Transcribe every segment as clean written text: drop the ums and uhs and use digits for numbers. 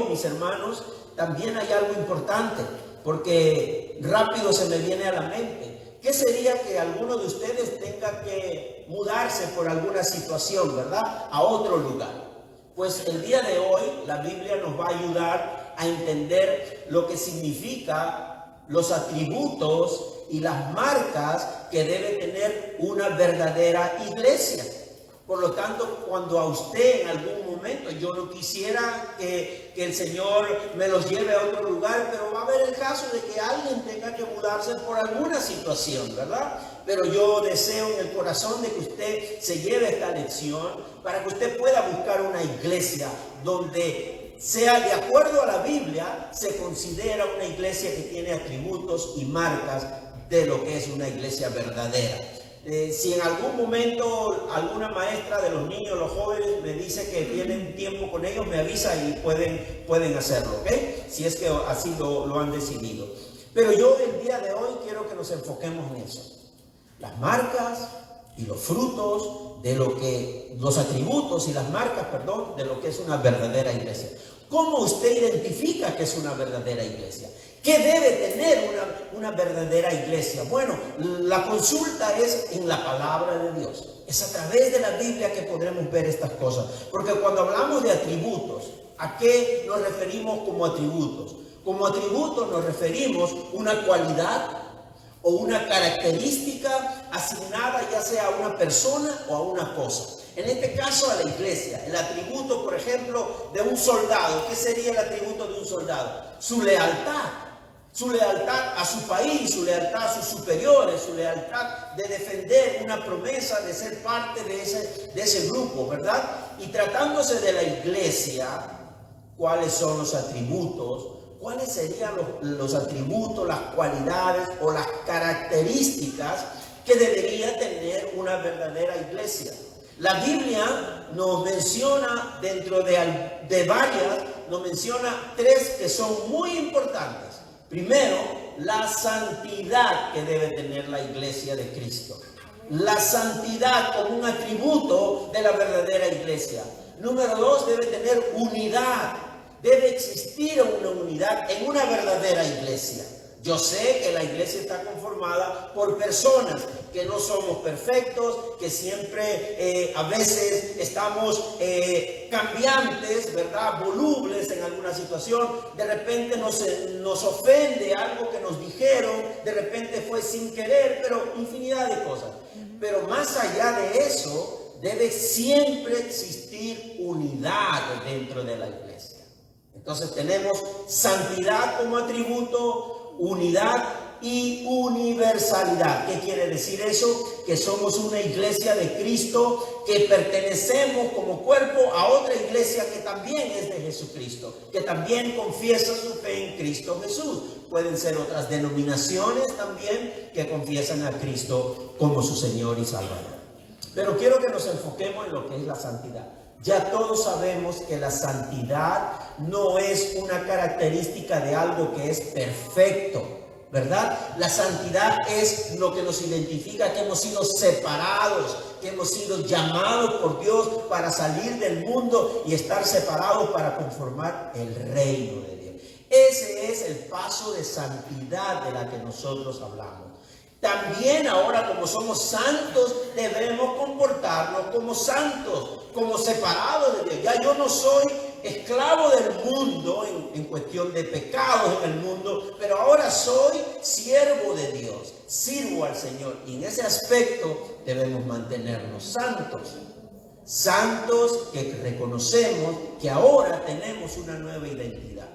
mis hermanos, también hay algo importante, porque rápido se me viene a la mente. ¿Qué sería que alguno de ustedes tenga que mudarse por alguna situación, verdad, a otro lugar? Pues el día de hoy la Biblia nos va a ayudar a entender lo que significa los atributos y las marcas que debe tener una verdadera iglesia. Por lo tanto, cuando a usted en algún momento, yo no quisiera que el Señor me los lleve a otro lugar, pero va a haber el caso de que alguien tenga que mudarse por alguna situación, ¿verdad? Pero yo deseo en el corazón de que usted se lleve esta lección para que usted pueda buscar una iglesia donde sea de acuerdo a la Biblia, se considera una iglesia que tiene atributos y marcas de lo que es una iglesia verdadera. Si en algún momento alguna maestra de los niños, los jóvenes, me dice que tienen tiempo con ellos, me avisa y pueden hacerlo, ¿ok? Si es que así lo han decidido. Pero yo el día de hoy quiero que nos enfoquemos en eso. Las marcas y los frutos de lo que, los atributos y las marcas, perdón, de lo que es una verdadera iglesia. ¿Cómo usted identifica que es una verdadera iglesia? ¿Qué debe tener una verdadera iglesia? Bueno, la consulta es en la palabra de Dios. Es a través de la Biblia que podremos ver estas cosas. Porque cuando hablamos de atributos, ¿a qué nos referimos como atributos? Como atributos nos referimos a una cualidad o una característica asignada ya sea a una persona o a una cosa. En este caso a la iglesia, el atributo, por ejemplo, de un soldado. ¿Qué sería el atributo de un soldado? Su lealtad a su país, su lealtad a sus superiores, su lealtad de defender una promesa, de ser parte de ese grupo, ¿verdad? Y tratándose de la iglesia, ¿cuáles son los atributos? ¿Cuáles serían los atributos, las cualidades o las características que debería tener una verdadera iglesia? La Biblia nos menciona, dentro de varias, nos menciona tres que son muy importantes. Primero, la santidad que debe tener la iglesia de Cristo. La santidad como un atributo de la verdadera iglesia. Número dos, debe tener unidad. Debe existir una unidad en una verdadera iglesia. Yo sé que la iglesia está conformada por personas que no somos perfectos, que siempre a veces estamos cambiantes, ¿verdad? Volubles en alguna situación. De repente nos ofende algo que nos dijeron, de repente fue sin querer, pero infinidad de cosas. Pero más allá de eso, debe siempre existir unidad dentro de la iglesia. Entonces tenemos santidad como atributo, unidad y universalidad. ¿Qué quiere decir eso? Que somos una iglesia de Cristo, que pertenecemos como cuerpo a otra iglesia que también es de Jesucristo, que también confiesa su fe en Cristo Jesús. Pueden ser otras denominaciones también que confiesan a Cristo como su Señor y Salvador. Pero quiero que nos enfoquemos en lo que es la santidad. Ya todos sabemos que la santidad no es una característica de algo que es perfecto, ¿verdad? La santidad es lo que nos identifica, que hemos sido separados, que hemos sido llamados por Dios para salir del mundo y estar separados para conformar el reino de Dios. Ese es el paso de santidad de la que nosotros hablamos. También ahora, como somos santos, debemos comportarnos como santos, como separados de Dios. Ya yo no soy esclavo del mundo en cuestión de pecados en el mundo, pero ahora soy siervo de Dios, sirvo al Señor. Y en ese aspecto debemos mantenernos santos. Santos que reconocemos que ahora tenemos una nueva identidad.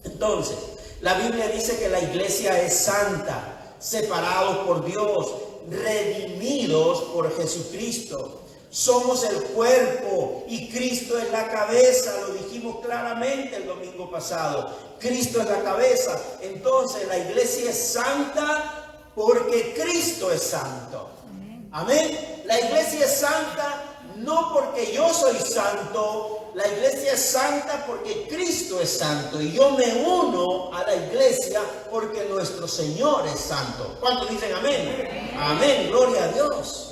Entonces, la Biblia dice que la iglesia es santa, separados por Dios, redimidos por Jesucristo. Somos el cuerpo y Cristo es la cabeza. Lo dijimos claramente el domingo pasado. Cristo es la cabeza. Entonces la iglesia es santa porque Cristo es santo. Amén. La iglesia es santa no porque yo soy santo. La iglesia es santa porque Cristo es santo. Y yo me uno a la iglesia porque nuestro Señor es santo. ¿Cuántos dicen amén? Amén. Gloria a Dios.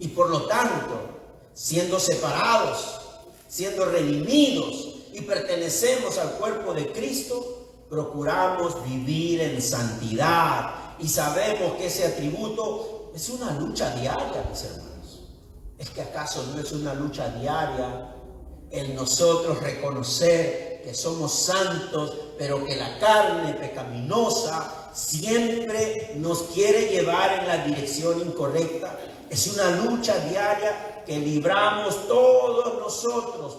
Y por lo tanto, siendo separados, siendo redimidos, y pertenecemos al cuerpo de Cristo, procuramos vivir en santidad y sabemos que ese atributo es una lucha diaria, mis hermanos. ¿Es que acaso no es una lucha diaria el nosotros reconocer que somos santos, pero que la carne pecaminosa siempre nos quiere llevar en la dirección incorrecta? Es una lucha diaria que libramos todos nosotros,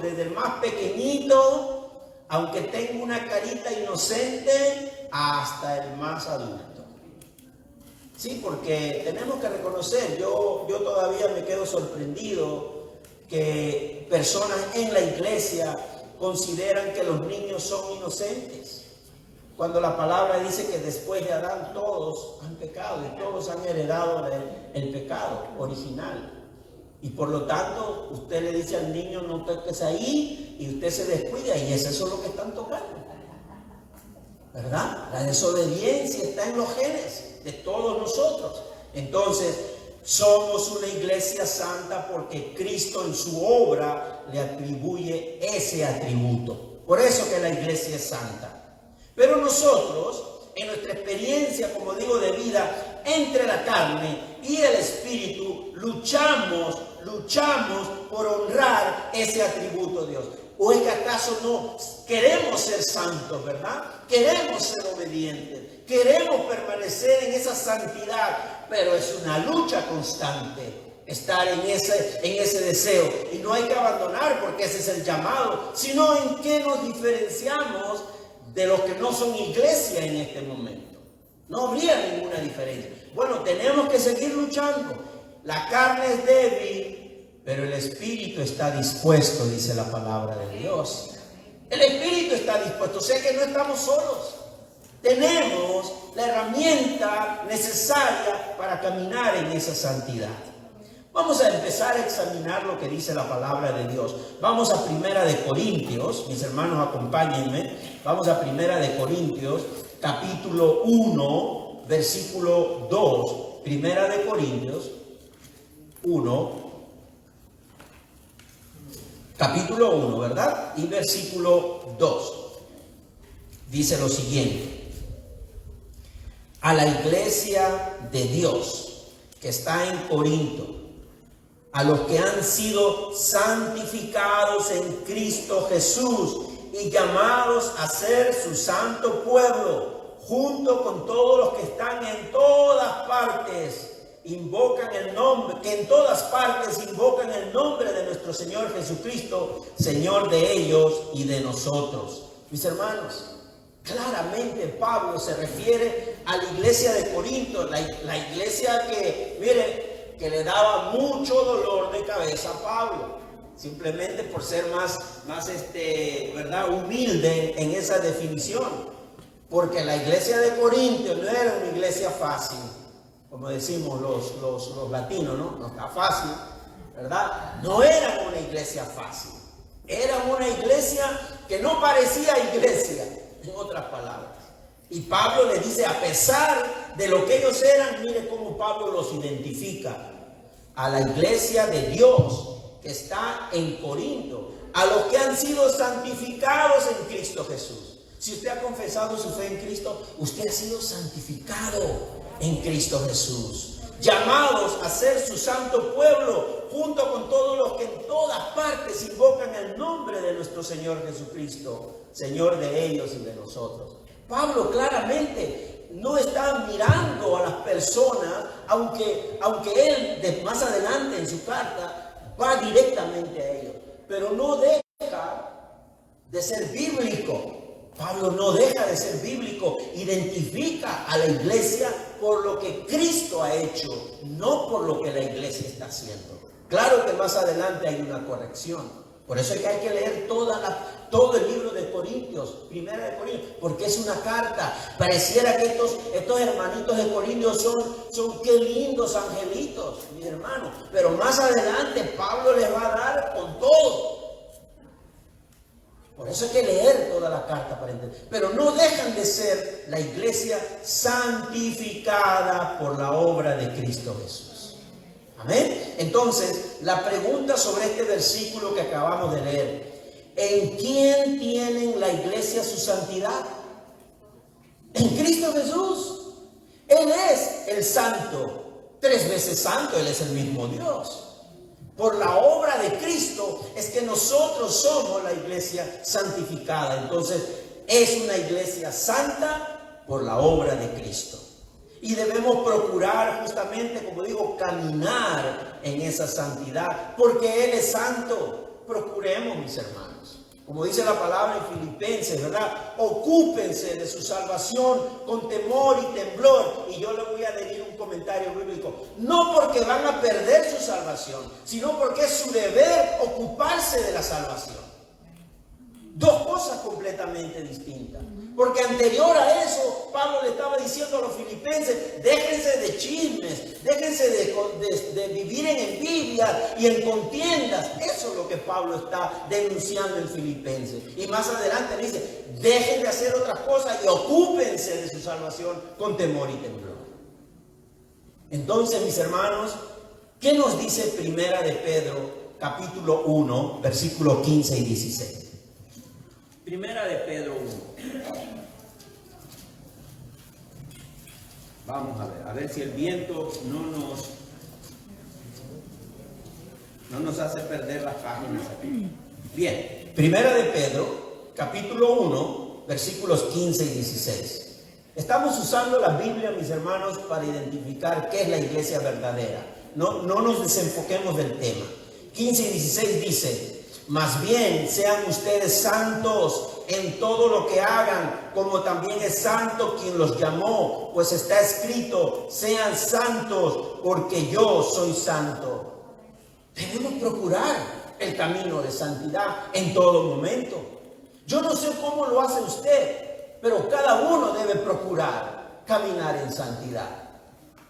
desde el más pequeñito, aunque tenga una carita inocente, hasta el más adulto. Sí, porque tenemos que reconocer, yo todavía me quedo sorprendido que personas en la iglesia consideran que los niños son inocentes, cuando la palabra dice que después de Adán todos han pecado y todos han heredado el pecado original. Y por lo tanto, usted le dice al niño, no toques ahí, y usted se descuida, y es eso lo que están tocando, ¿verdad? La desobediencia está en los genes de todos nosotros. Entonces, somos una iglesia santa porque Cristo en su obra le atribuye ese atributo. Por eso que la iglesia es santa. Pero nosotros, en nuestra experiencia, como digo, de vida entre la carne y el espíritu, luchamos por honrar ese atributo de Dios. ¿O es que acaso no queremos ser santos, verdad? Queremos ser obedientes, queremos permanecer en esa santidad, pero es una lucha constante estar en ese deseo, y no hay que abandonar, porque ese es el llamado, sino en qué nos diferenciamos de los que no son iglesia en este momento. No habría ninguna diferencia. Bueno, tenemos que seguir luchando. La carne es débil, pero el espíritu está dispuesto, dice la palabra de Dios. El espíritu está dispuesto, o sea que no estamos solos. Tenemos la herramienta necesaria para caminar en esa santidad. Vamos a empezar a examinar lo que dice la palabra de Dios. Vamos a Primera de Corintios, mis hermanos, acompáñenme. Vamos a Primera de Corintios, capítulo 1, versículo 2. Primera de Corintios 1, capítulo 1, ¿verdad? Y versículo 2. Dice lo siguiente: a la iglesia de Dios que está en Corinto, a los que han sido santificados en Cristo Jesús y llamados a ser su santo pueblo, junto con todos los que están en todas partes, invocan el nombre, que en todas partes invocan el nombre de nuestro Señor Jesucristo, Señor de ellos y de nosotros. Mis hermanos, claramente Pablo se refiere a la iglesia de Corinto, la iglesia que, mire, que le daba mucho dolor de cabeza a Pablo, simplemente por ser más ¿verdad?, humilde en esa definición, porque la iglesia de Corinto no era una iglesia fácil, como decimos los latinos, ¿no? No está fácil, ¿verdad? No era una iglesia fácil, era una iglesia que no parecía iglesia, en otras palabras. Y Pablo le dice, a pesar de lo que ellos eran, mire cómo Pablo los identifica: a la iglesia de Dios que está en Corinto, a los que han sido santificados en Cristo Jesús. Si usted ha confesado su fe en Cristo, usted ha sido santificado en Cristo Jesús, llamados a ser su santo pueblo, junto con todos los que en todas partes invocan el nombre de nuestro Señor Jesucristo, Señor de ellos y de nosotros. Pablo claramente no está mirando a las personas, aunque él más adelante en su carta va directamente a ellos, pero no deja de ser bíblico. Pablo no deja de ser bíblico, identifica a la iglesia por lo que Cristo ha hecho, no por lo que la iglesia está haciendo. Claro que más adelante hay una corrección. Por eso es que hay que leer todo el libro de Corintios, Primera de Corintios, porque es una carta. Pareciera que estos hermanitos de Corintios son qué lindos angelitos, mis hermanos. Pero más adelante Pablo les va a dar con todo. Por eso hay que leer toda la carta para entender. Pero no dejan de ser la iglesia santificada por la obra de Cristo Jesús. Amén. Entonces, la pregunta sobre este versículo que acabamos de leer: ¿En quién tienen la iglesia su santidad? En Cristo Jesús. Él es el santo, 3 veces santo. Él es el mismo Dios. Por la obra de Cristo es que nosotros somos la iglesia santificada. Entonces es una iglesia santa por la obra de Cristo. Y debemos procurar justamente, como digo, caminar en esa santidad, porque Él es santo. Procuremos, mis hermanos. Como dice la palabra en Filipenses, ¿verdad? Ocúpense de su salvación con temor y temblor. Y yo le voy a adherir un comentario bíblico. No porque van a perder su salvación, sino porque es su deber ocuparse de la salvación. 2 cosas completamente distintas. Porque anterior a eso, Pablo le estaba diciendo a los filipenses, déjense de chismes, déjense de vivir en envidia y en contiendas. Eso es lo que Pablo está denunciando en Filipenses. Y más adelante le dice, dejen de hacer otras cosas y ocúpense de su salvación con temor y temblor. Entonces, mis hermanos, ¿qué nos dice Primera de Pedro, capítulo 1, versículos 15 y 16? Primera de Pedro 1. Vamos a ver si el viento no nos hace perder las páginas aquí. Bien, Primera de Pedro, capítulo 1, versículos 15 y 16. Estamos usando la Biblia, mis hermanos, para identificar qué es la iglesia verdadera. No nos desenfoquemos del tema. 15 y 16 dice: más bien sean ustedes santos en todo lo que hagan, como también es santo quien los llamó, pues está escrito, sean santos porque yo soy santo. Debemos procurar el camino de santidad en todo momento. Yo no sé cómo lo hace usted, pero cada uno debe procurar caminar en santidad.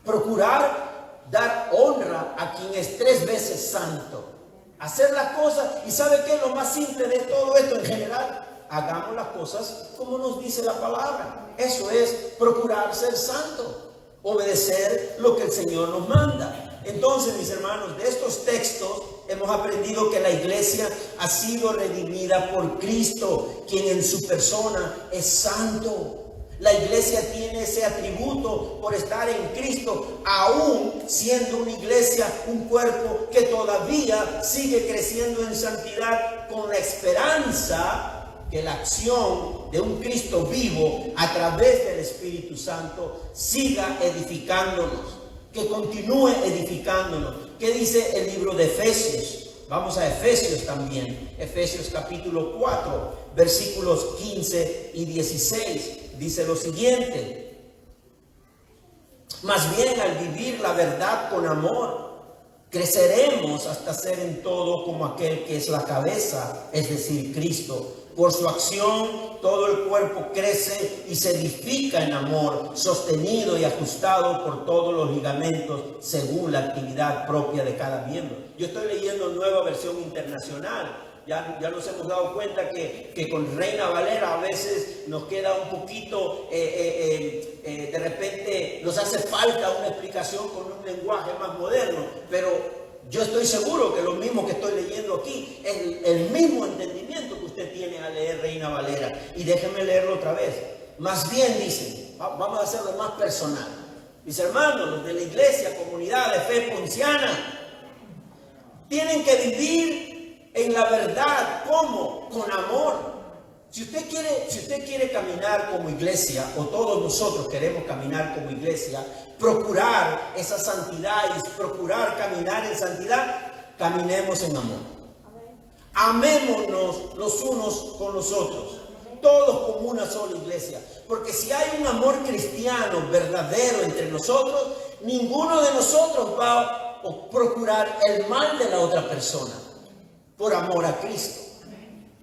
Procurar dar honra a quien es 3 veces santo. Hacer las cosas, y ¿sabe qué es lo más simple de todo esto en general? Hagamos las cosas como nos dice la palabra. Eso es procurar ser santo, obedecer lo que el Señor nos manda. Entonces, mis hermanos, de estos textos hemos aprendido que la iglesia ha sido redimida por Cristo, quien en su persona es santo. La iglesia tiene ese atributo por estar en Cristo, aún siendo una iglesia, un cuerpo que todavía sigue creciendo en santidad, con la esperanza que la acción de un Cristo vivo a través del Espíritu Santo siga edificándonos, que continúe edificándonos. ¿Qué dice el libro de Efesios? Vamos a Efesios también. Efesios capítulo 4, versículos 15 y 16. Dice lo siguiente: más bien al vivir la verdad con amor, creceremos hasta ser en todo como aquel que es la cabeza, es decir, Cristo. Por su acción todo el cuerpo crece y se edifica en amor, sostenido y ajustado por todos los ligamentos según la actividad propia de cada miembro. Yo estoy leyendo Nueva Versión Internacional. Ya nos hemos dado cuenta que con Reina Valera a veces nos queda un poquito, de repente nos hace falta una explicación con un lenguaje más moderno, pero yo estoy seguro que lo mismo que estoy leyendo aquí es el mismo entendimiento que usted tiene al leer Reina Valera. Y déjenme leerlo otra vez. Más bien dice, vamos a hacerlo más personal. Mis hermanos, los de la iglesia, comunidad de fe ponciana, tienen que vivir en la verdad. ¿Cómo? Con amor. Si usted quiere caminar como iglesia, o todos nosotros queremos caminar como iglesia, procurar esa santidad y procurar caminar en santidad, caminemos en amor. Amémonos los unos con los otros, todos como una sola iglesia. Porque si hay un amor cristiano verdadero entre nosotros, ninguno de nosotros va a procurar el mal de la otra persona por amor a Cristo.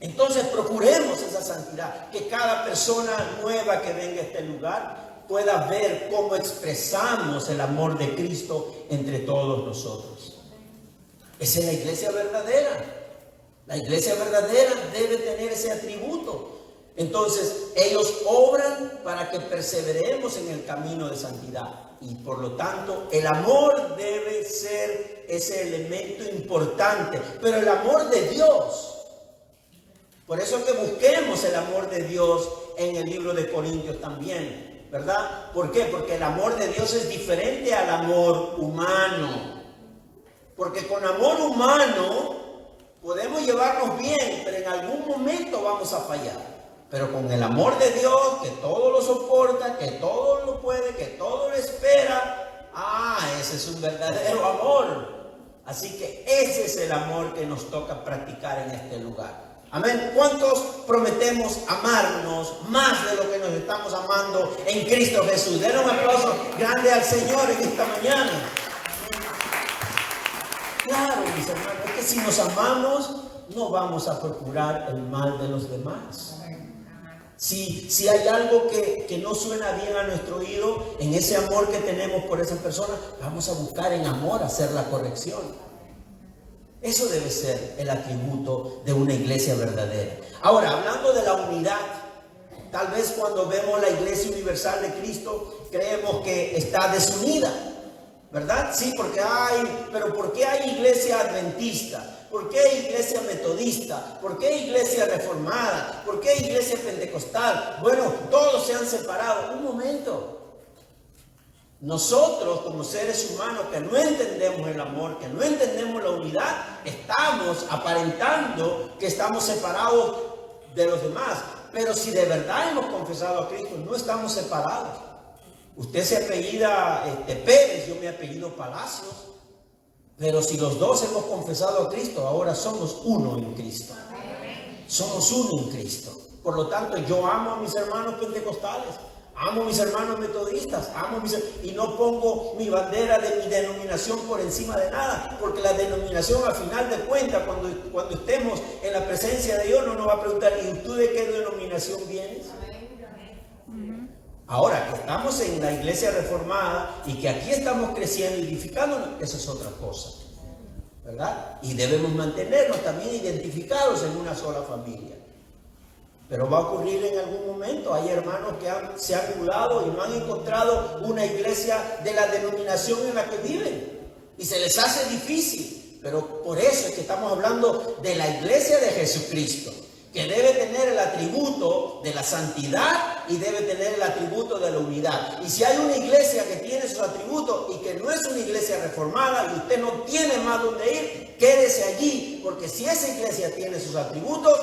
Entonces procuremos esa santidad, que cada persona nueva que venga a este lugar pueda ver cómo expresamos el amor de Cristo entre todos nosotros. Esa es la iglesia verdadera. La iglesia verdadera debe tener ese atributo. Entonces ellos obran para que perseveremos en el camino de santidad. Y por lo tanto el amor debe ser ese elemento importante. Pero el amor de Dios Por eso es que busquemos el amor de Dios en el libro de Corintios también, ¿verdad? ¿Por qué? Porque el amor de Dios es diferente al amor humano. Porque con amor humano podemos llevarnos bien, pero en algún momento vamos a fallar. Pero con el amor de Dios, que todo lo soporta, que todo lo puede, que todo lo espera, ese es un verdadero amor. Así que ese es el amor que nos toca practicar en este lugar. Amén. ¿Cuántos prometemos amarnos más de lo que nos estamos amando en Cristo Jesús? Denle un aplauso grande al Señor en esta mañana. Claro, mis hermanos, es que si nos amamos, no vamos a procurar el mal de los demás. Si hay algo que no suena bien a nuestro oído, en ese amor que tenemos por esa persona, vamos a buscar en amor hacer la corrección. Eso debe ser el atributo de una iglesia verdadera. Ahora, hablando de la unidad, tal vez cuando vemos la Iglesia Universal de Cristo, creemos que está desunida, ¿verdad? Sí, pero ¿por qué hay iglesia adventista? ¿Por qué hay iglesia metodista? ¿Por qué hay iglesia reformada? ¿Por qué hay iglesia pentecostal? Bueno, todos se han separado. Un momento. Nosotros como seres humanos que no entendemos el amor, que no entendemos la unidad, estamos aparentando que estamos separados de los demás. Pero si de verdad hemos confesado a Cristo, no estamos separados. Usted se apellida Pérez, yo me apellido Palacios. Pero si los dos hemos confesado a Cristo, ahora somos uno en Cristo. Somos uno en Cristo. Por lo tanto, yo amo a mis hermanos pentecostales, amo a mis hermanos metodistas, y no pongo mi bandera de mi denominación por encima de nada, porque la denominación, al final de cuentas, cuando estemos en la presencia de Dios, no nos va a preguntar: ¿y tú de qué denominación vienes? Ahora que estamos en la iglesia reformada y que aquí estamos creciendo y edificándonos, eso es otra cosa, ¿verdad? Y debemos mantenernos también identificados en una sola familia. Pero va a ocurrir en algún momento. Hay hermanos que se han mudado y no han encontrado una iglesia de la denominación en la que viven. Y se les hace difícil. Pero por eso es que estamos hablando de la iglesia de Jesucristo, que debe tener el atributo de la santidad y debe tener el atributo de la unidad. Y si hay una iglesia que tiene sus atributos y que no es una iglesia reformada y usted no tiene más donde ir, quédese allí, porque si esa iglesia tiene sus atributos,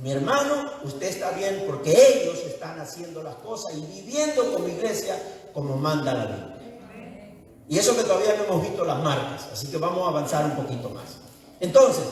mi hermano, usted está bien, porque ellos están haciendo las cosas y viviendo como iglesia como manda la Biblia. Y eso que todavía no hemos visto las marcas, así que vamos a avanzar un poquito más. Entonces,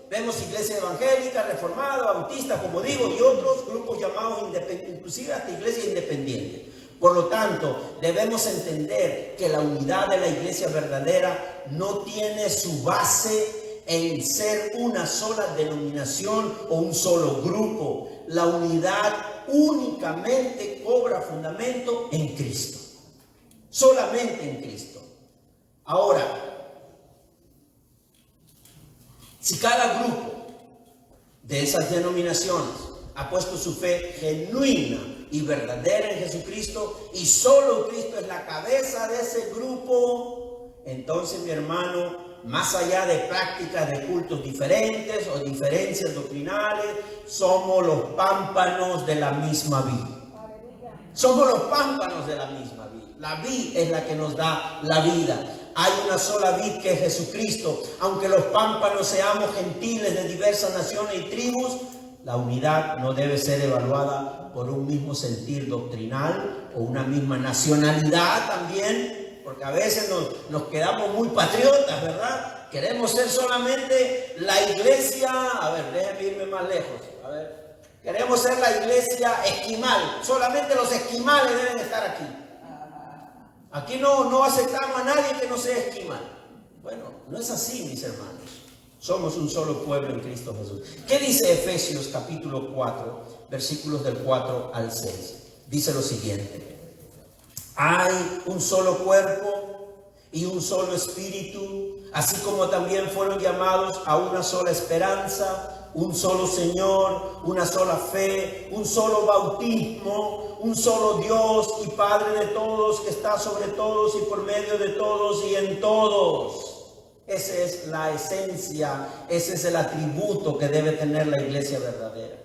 vemos iglesia evangélica, reformada, bautista, como digo, y otros grupos llamados inclusive hasta iglesia independiente. Por lo tanto, debemos entender que la unidad de la iglesia verdadera no tiene su base en ser una sola denominación o un solo grupo. La unidad únicamente cobra fundamento en Cristo. Solamente en Cristo. Ahora, si cada grupo de esas denominaciones ha puesto su fe genuina y verdadera en Jesucristo y solo Cristo es la cabeza de ese grupo, entonces, mi hermano, más allá de prácticas de cultos diferentes o diferencias doctrinales, somos los pámpanos de la misma vid. Somos los pámpanos de la misma vid. La vid es la que nos da la vida. Hay una sola vid que es Jesucristo. Aunque los pámpanos seamos gentiles de diversas naciones y tribus, la unidad no debe ser evaluada por un mismo sentir doctrinal o una misma nacionalidad también, porque a veces nos quedamos muy patriotas, ¿verdad? Queremos ser solamente la iglesia, déjenme irme más lejos, queremos ser la iglesia esquimal, solamente los esquimales deben estar aquí. Aquí no aceptamos a nadie que no sea esquimal. Bueno, no es así, mis hermanos. Somos un solo pueblo en Cristo Jesús. ¿Qué dice Efesios capítulo 4, versículos del 4 al 6? Dice lo siguiente: hay un solo cuerpo y un solo espíritu, así como también fueron llamados a una sola esperanza, un solo Señor, una sola fe, un solo bautismo, un solo Dios y Padre de todos, que está sobre todos y por medio de todos y en todos. Esa es la esencia, ese es el atributo que debe tener la iglesia verdadera.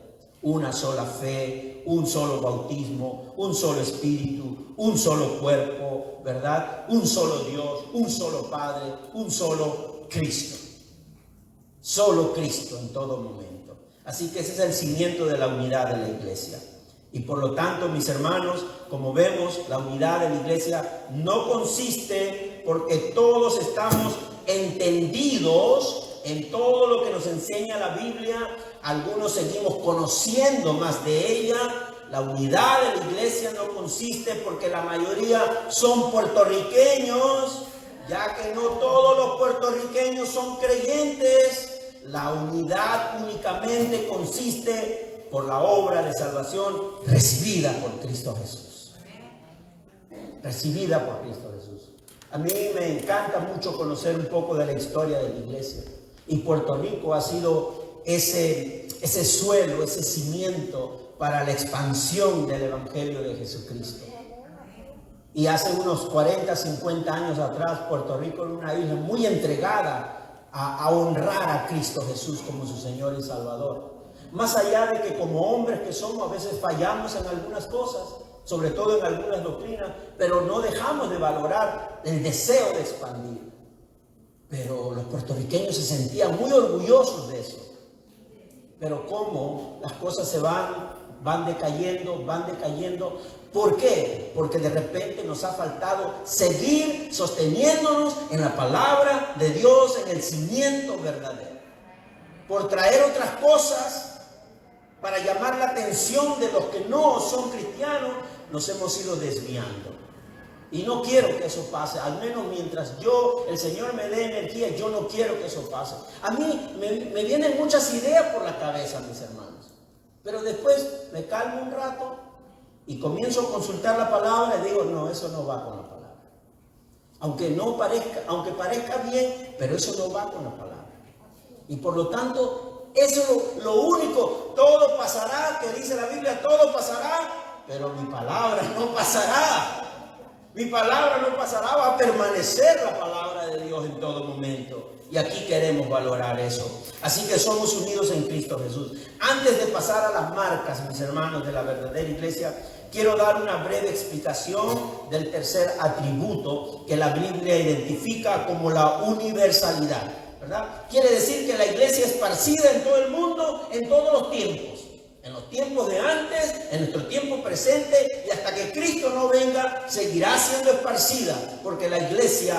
Una sola fe, un solo bautismo, un solo espíritu, un solo cuerpo, ¿verdad? Un solo Dios, un solo Padre, un solo Cristo. Solo Cristo en todo momento. Así que ese es el cimiento de la unidad de la iglesia. Y por lo tanto, mis hermanos, como vemos, la unidad de la iglesia no consiste porque todos estamos entendidos en todo lo que nos enseña la Biblia. Algunos seguimos conociendo más de ella. La unidad de la iglesia no consiste porque la mayoría son puertorriqueños, ya que no todos los puertorriqueños son creyentes. La unidad únicamente consiste por la obra de salvación recibida por Cristo Jesús. Recibida por Cristo Jesús. A mí me encanta mucho conocer un poco de la historia de la iglesia. Y Puerto Rico ha sido ese suelo, ese cimiento para la expansión del Evangelio de Jesucristo. Y hace unos 40, 50 años atrás, Puerto Rico era una isla muy entregada a honrar a Cristo Jesús como su Señor y Salvador. Más allá de que como hombres que somos a veces fallamos en algunas cosas, sobre todo en algunas doctrinas, pero no dejamos de valorar el deseo de expandir. Pero los puertorriqueños se sentían muy orgullosos de eso. Pero cómo las cosas se van decayendo. ¿Por qué? Porque de repente nos ha faltado seguir sosteniéndonos en la palabra de Dios, en el cimiento verdadero. Por traer otras cosas para llamar la atención de los que no son cristianos, nos hemos ido desviando. Y no quiero que eso pase, al menos mientras el Señor me dé energía, yo no quiero que eso pase. A mí me vienen muchas ideas por la cabeza, mis hermanos. Pero después me calmo un rato y comienzo a consultar la palabra y digo, no, eso no va con la palabra. Aunque parezca bien, pero eso no va con la palabra. Y por lo tanto, eso es lo único. Todo pasará, que dice la Biblia, todo pasará, pero mi palabra no pasará. Mi palabra no pasará, va a permanecer la palabra de Dios en todo momento. Y aquí queremos valorar eso. Así que somos unidos en Cristo Jesús. Antes de pasar a las marcas, mis hermanos, de la verdadera iglesia, quiero dar una breve explicación del tercer atributo que la Biblia identifica como la universalidad, ¿verdad? Quiere decir que la iglesia es esparcida en todo el mundo, en todos los tiempos. En los tiempos de antes, en nuestro tiempo presente, y hasta que Cristo no venga, seguirá siendo esparcida, porque la iglesia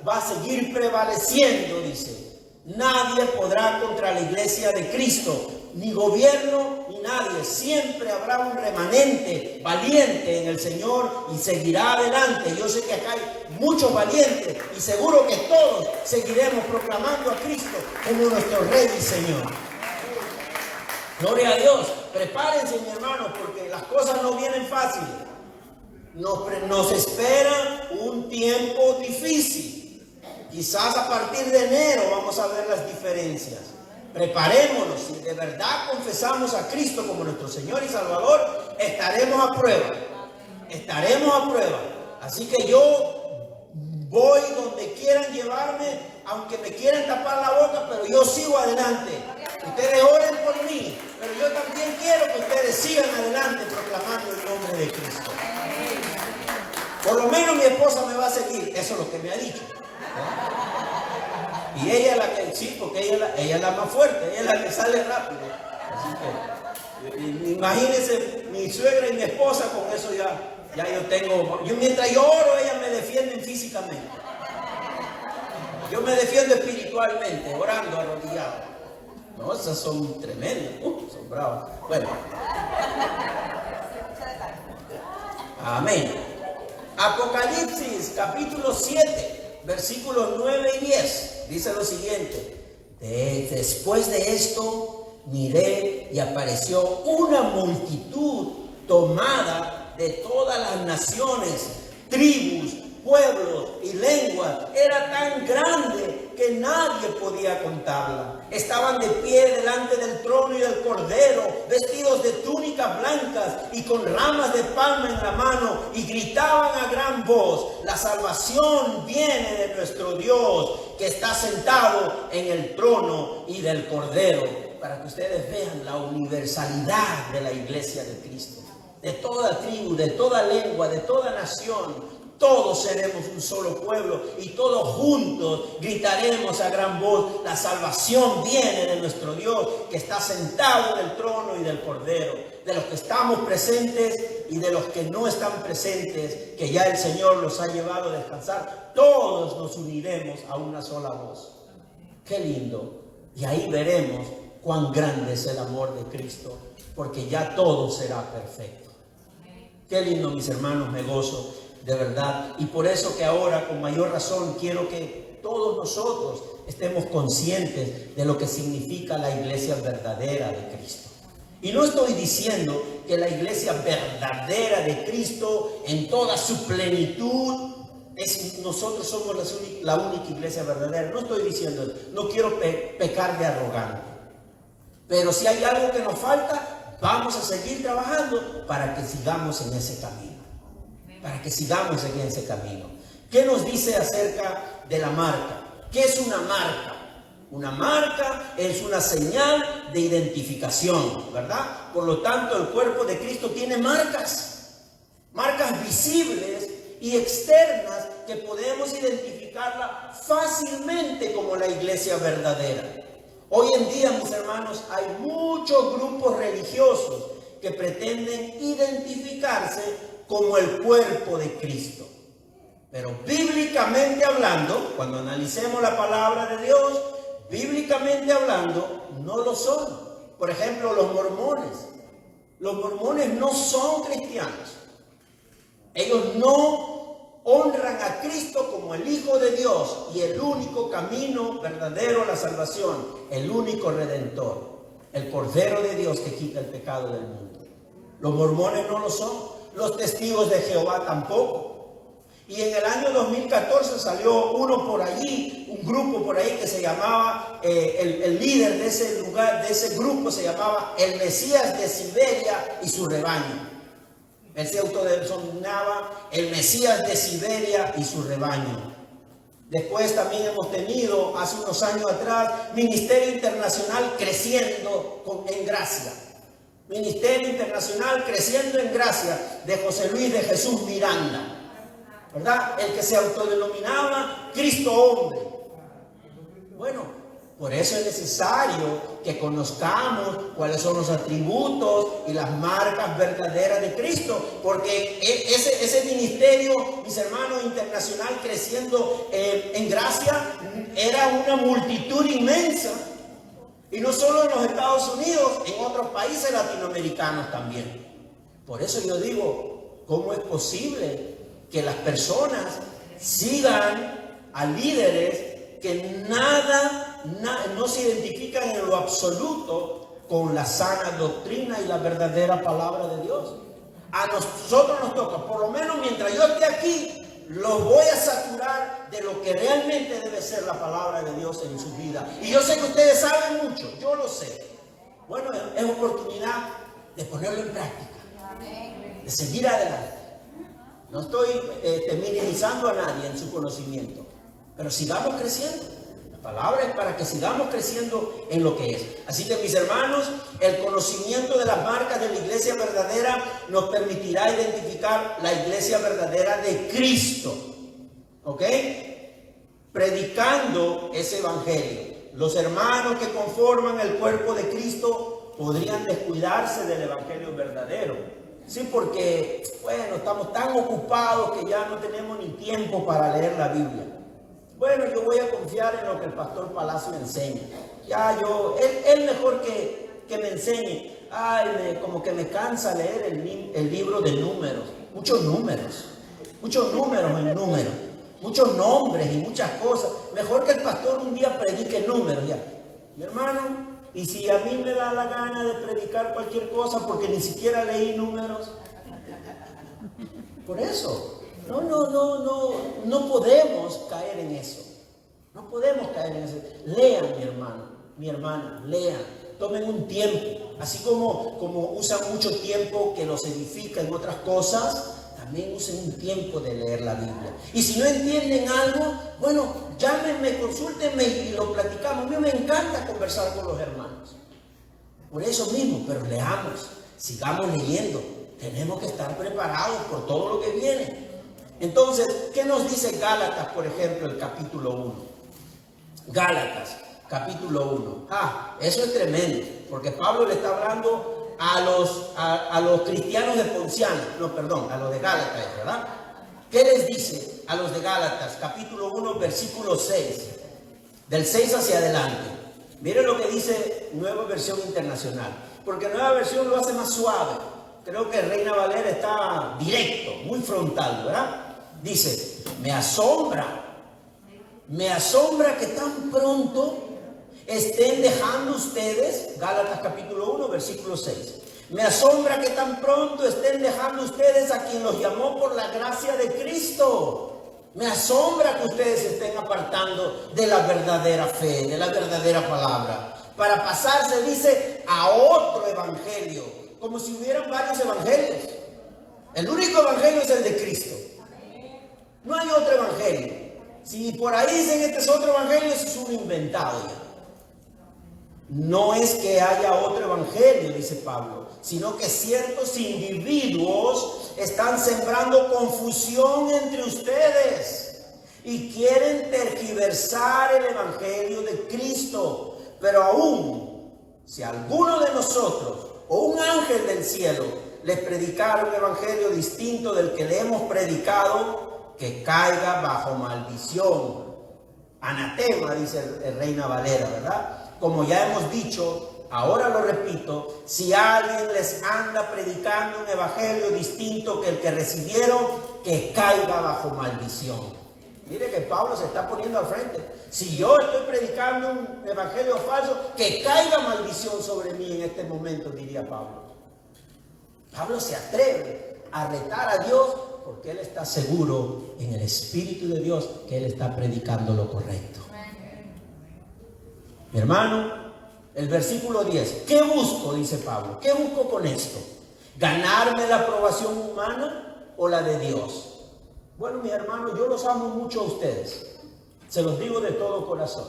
va a seguir prevaleciendo, dice. Nadie podrá contra la iglesia de Cristo, ni gobierno, ni nadie. Siempre habrá un remanente valiente en el Señor y seguirá adelante. Yo sé que acá hay muchos valientes y seguro que todos seguiremos proclamando a Cristo como nuestro Rey y Señor. Gloria a Dios. Prepárense, mi hermano, porque las cosas no vienen fáciles. Nos espera un tiempo difícil. Quizás a partir de enero vamos a ver las diferencias. Preparémonos. Si de verdad confesamos a Cristo como nuestro Señor y Salvador, estaremos a prueba. Estaremos a prueba. Así que yo voy donde quieran llevarme, aunque me quieran tapar la boca, pero yo sigo adelante. Ustedes oren por mí, pero yo también quiero que ustedes sigan adelante proclamando el nombre de Cristo. Por lo menos mi esposa me va a seguir, eso es lo que me ha dicho. Y ella es la que, sí, porque ella es la más fuerte, ella es la que sale rápido. Así que, imagínense, mi suegra y mi esposa, con eso ya yo tengo, mientras yo oro, ellas me defienden físicamente. Yo me defiendo espiritualmente, orando, arrodillado. No, esas son tremendas, son bravas. Bueno. Amén. Apocalipsis, capítulo 7, versículos 9 y 10, dice lo siguiente. Después de esto, miré y apareció una multitud tomada de todas las naciones, tribus, pueblos y lenguas. Era tan grande que nadie podía contarla. Estaban de pie delante del trono y del Cordero, vestidos de túnicas blancas blancas y con ramas de palma en la mano y gritaban a gran voz: la salvación viene de nuestro Dios que está sentado en el trono y del Cordero. Para que ustedes vean la universalidad de la iglesia de Cristo. De toda tribu, de toda lengua, de toda nación. Todos seremos un solo pueblo y todos juntos gritaremos a gran voz: la salvación viene de nuestro Dios que está sentado en el trono y del Cordero. De los que estamos presentes y de los que no están presentes, que ya el Señor los ha llevado a descansar, todos nos uniremos a una sola voz. Qué lindo. Y ahí veremos cuán grande es el amor de Cristo, porque ya todo será perfecto. Qué lindo, mis hermanos, me gozo. De verdad, y por eso que ahora con mayor razón quiero que todos nosotros estemos conscientes de lo que significa la iglesia verdadera de Cristo. Y no estoy diciendo que la iglesia verdadera de Cristo en toda su plenitud nosotros somos la única iglesia verdadera. No estoy diciendo eso. No quiero pecar de arrogante, pero si hay algo que nos falta, vamos a seguir trabajando para que sigamos en ese camino. Para que sigamos en ese camino. ¿Qué nos dice acerca de la marca? ¿Qué es una marca? Una marca es una señal de identificación, ¿verdad? Por lo tanto, el cuerpo de Cristo tiene marcas. Marcas visibles y externas que podemos identificarla fácilmente como la iglesia verdadera. Hoy en día, mis hermanos, hay muchos grupos religiosos que pretenden identificarse como el cuerpo de Cristo. Pero bíblicamente hablando, cuando analicemos la palabra de Dios, bíblicamente hablando, no lo son. Por ejemplo, los mormones. Los mormones no son cristianos. Ellos no honran a Cristo como el Hijo de Dios y el único camino verdadero a la salvación, el único redentor, el Cordero de Dios que quita el pecado del mundo. Los mormones no lo son. Los testigos de Jehová tampoco. Y en el año 2014 salió uno por allí, un grupo por ahí que se llamaba, el líder de ese lugar, de ese grupo se llamaba el Mesías de Siberia y su rebaño. Él se autodenominaba el Mesías de Siberia y su rebaño. Después también hemos tenido, hace unos años atrás, Ministerio Internacional Creciendo en Gracia. Ministerio Internacional Creciendo en Gracia de José Luis de Jesús Miranda, ¿verdad? El que se autodenominaba Cristo Hombre. Bueno, por eso es necesario que conozcamos cuáles son los atributos y las marcas verdaderas de Cristo, porque ese ministerio, mis hermanos, internacional Creciendo en Gracia, era una multitud inmensa. Y no solo en los Estados Unidos, en otros países latinoamericanos también. Por eso yo digo, ¿cómo es posible que las personas sigan a líderes que no se identifican en lo absoluto con la sana doctrina y la verdadera palabra de Dios? A nosotros nos toca, por lo menos mientras yo esté aquí, los voy a saturar de lo que realmente debe ser la palabra de Dios en su vida. Y yo sé que ustedes saben mucho, yo lo sé. Bueno, es oportunidad de ponerlo en práctica, de seguir adelante. No estoy minimizando a nadie en su conocimiento, pero sigamos creciendo. La palabra es para que sigamos creciendo en lo que es. Así que, mis hermanos, el conocimiento de las marcas de la iglesia verdadera nos permitirá identificar la iglesia verdadera de Cristo. ¿Ok? Predicando ese evangelio. Los hermanos que conforman el cuerpo de Cristo podrían descuidarse del evangelio verdadero. Sí, porque, bueno, estamos tan ocupados que ya no tenemos ni tiempo para leer la Biblia. Bueno, yo voy a confiar en lo que el pastor Palacio enseña. Él mejor que me enseñe. Como que me cansa leer el libro de números. Muchos números en números. Muchos nombres y muchas cosas. Mejor que el pastor un día predique números. Ya. Mi hermano, y si a mí me da la gana de predicar cualquier cosa porque ni siquiera leí números. Por eso. No podemos caer en eso. No podemos caer en eso. Lean, mi hermano, mi hermana, lean. Tomen un tiempo Así como usan mucho tiempo que los edifica en otras cosas, también usen un tiempo de leer la Biblia. Y si no entienden algo, bueno, llámenme, consúltenme y lo platicamos. A mí me encanta conversar con los hermanos. Por eso mismo, pero leamos, sigamos leyendo. Tenemos que estar preparados por todo lo que viene. Entonces, ¿qué nos dice Gálatas, por ejemplo, el capítulo 1? Gálatas, capítulo 1. Eso es tremendo, porque Pablo le está hablando a los cristianos de Ponciano, a los de Gálatas, ¿verdad? ¿Qué les dice a los de Gálatas? Capítulo 1, versículo 6, del 6 hacia adelante. Miren lo que dice Nueva Versión Internacional, porque Nueva Versión lo hace más suave. Creo que Reina Valera está directo, muy frontal, ¿verdad? Dice, me asombra que tan pronto estén dejando ustedes, Gálatas capítulo 1, versículo 6. Me asombra que tan pronto estén dejando ustedes a quien los llamó por la gracia de Cristo. Me asombra que ustedes se estén apartando de la verdadera fe, de la verdadera palabra, para pasarse, dice, a otro evangelio, como si hubieran varios evangelios. El único evangelio es el de Cristo. No hay otro evangelio. Si por ahí dicen este es otro evangelio, eso es un inventado ya. No es que haya otro evangelio, dice Pablo, sino que ciertos individuos están sembrando confusión entre ustedes y quieren tergiversar el evangelio de Cristo. Pero aún, si alguno de nosotros o un ángel del cielo les predicara un evangelio distinto del que le hemos predicado, que caiga bajo maldición. Anatema, dice el Reina Valera, ¿verdad? Como ya hemos dicho, ahora lo repito, si alguien les anda predicando un evangelio distinto que el que recibieron, que caiga bajo maldición. Mire que Pablo se está poniendo al frente. Si yo estoy predicando un evangelio falso, que caiga maldición sobre mí en este momento, diría Pablo. Pablo se atreve a retar a Dios porque él está seguro en el Espíritu de Dios que él está predicando lo correcto. Mi hermano, el versículo 10. ¿Qué busco? Dice Pablo. ¿Qué busco con esto? ¿Ganarme la aprobación humana o la de Dios? Bueno, mis hermanos, yo los amo mucho a ustedes. Se los digo de todo corazón.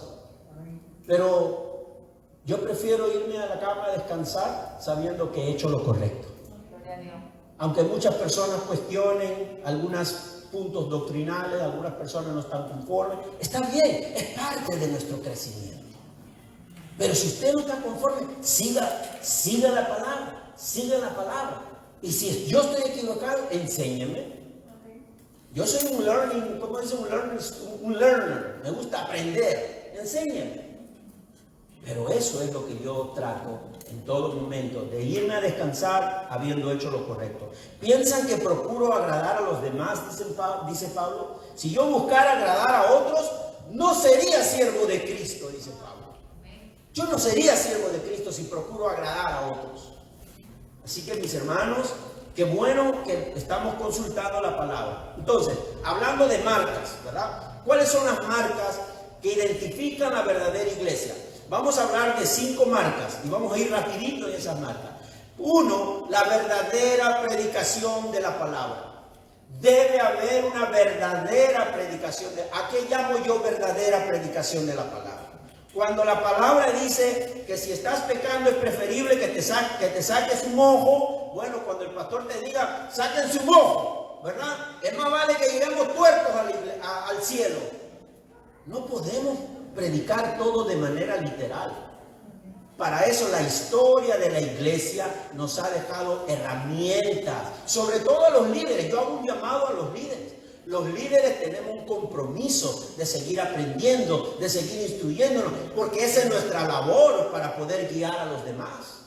Pero yo prefiero irme a la cama a descansar sabiendo que he hecho lo correcto. Aunque muchas personas cuestionen algunos puntos doctrinales, algunas personas no están conformes, está bien, es parte de nuestro crecimiento. Pero si usted no está conforme, siga la palabra. Y si yo estoy equivocado, enséñeme. Yo soy un learner, me gusta aprender, enséñeme. Pero eso es lo que yo trato en todo momento, de irme a descansar habiendo hecho lo correcto. ¿Piensan que procuro agradar a los demás? Dice Pablo. Si yo buscara agradar a otros, no sería siervo de Cristo, dice Pablo. Yo no sería siervo de Cristo si procuro agradar a otros. Así que, mis hermanos, qué bueno que estamos consultando la palabra. Entonces, hablando de marcas, ¿verdad? ¿Cuáles son las marcas que identifican la verdadera iglesia? Vamos a hablar de 5 marcas y vamos a ir rapidito en esas marcas. 1, la verdadera predicación de la palabra. Debe haber una verdadera predicación. ¿A qué llamo yo verdadera predicación de la palabra? Cuando la palabra dice que si estás pecando es preferible que te saques un ojo, bueno, cuando el pastor te diga, sáquense un ojo, ¿verdad? Es más vale que lleguemos tuertos al cielo. No podemos predicar todo de manera literal. Para eso la historia de la iglesia nos ha dejado herramientas, sobre todo a los líderes. Yo hago un llamado a los líderes. Los líderes tenemos un compromiso de seguir aprendiendo, de seguir instruyéndonos, porque esa es nuestra labor para poder guiar a los demás.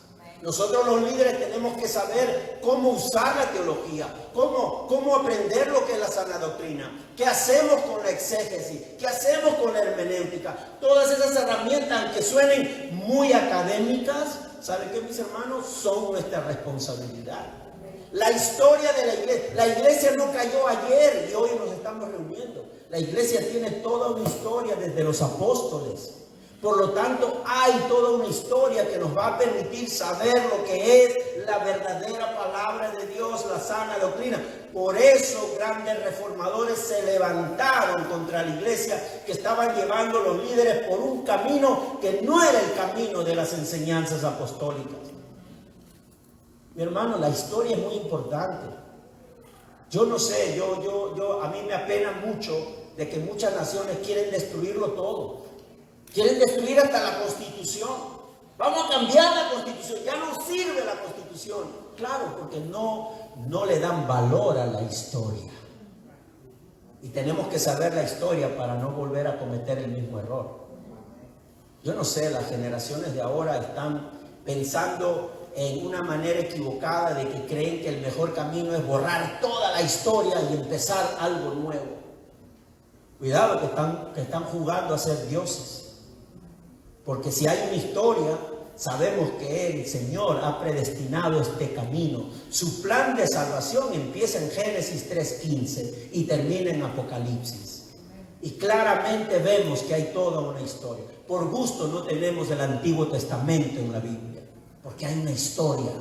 Nosotros los líderes tenemos que saber cómo usar la teología, cómo aprender lo que es la sana doctrina, qué hacemos con la exégesis, qué hacemos con la hermenéutica. Todas esas herramientas, aunque suenen muy académicas, ¿saben qué, mis hermanos? Son nuestra responsabilidad. La historia de la iglesia no cayó ayer y hoy nos estamos reuniendo. La iglesia tiene toda una historia desde los apóstoles. Por lo tanto, hay toda una historia que nos va a permitir saber lo que es la verdadera palabra de Dios, la sana doctrina. Por eso grandes reformadores se levantaron contra la iglesia que estaban llevando los líderes por un camino que no era el camino de las enseñanzas apostólicas. Mi hermano, la historia es muy importante. Yo no sé, a mí me apena mucho de que muchas naciones quieren destruirlo todo. Quieren destruir hasta la Constitución. Vamos a cambiar la Constitución. Ya no sirve la Constitución. Claro, porque no le dan valor a la historia. Y tenemos que saber la historia para no volver a cometer el mismo error. Yo no sé, las generaciones de ahora están pensando en una manera equivocada de que creen que el mejor camino es borrar toda la historia y empezar algo nuevo. Cuidado que están jugando a ser dioses. Porque si hay una historia, sabemos que el Señor ha predestinado este camino. Su plan de salvación empieza en Génesis 3:15 y termina en Apocalipsis. Y claramente vemos que hay toda una historia. Por gusto no tenemos el Antiguo Testamento en la Biblia, porque hay una historia.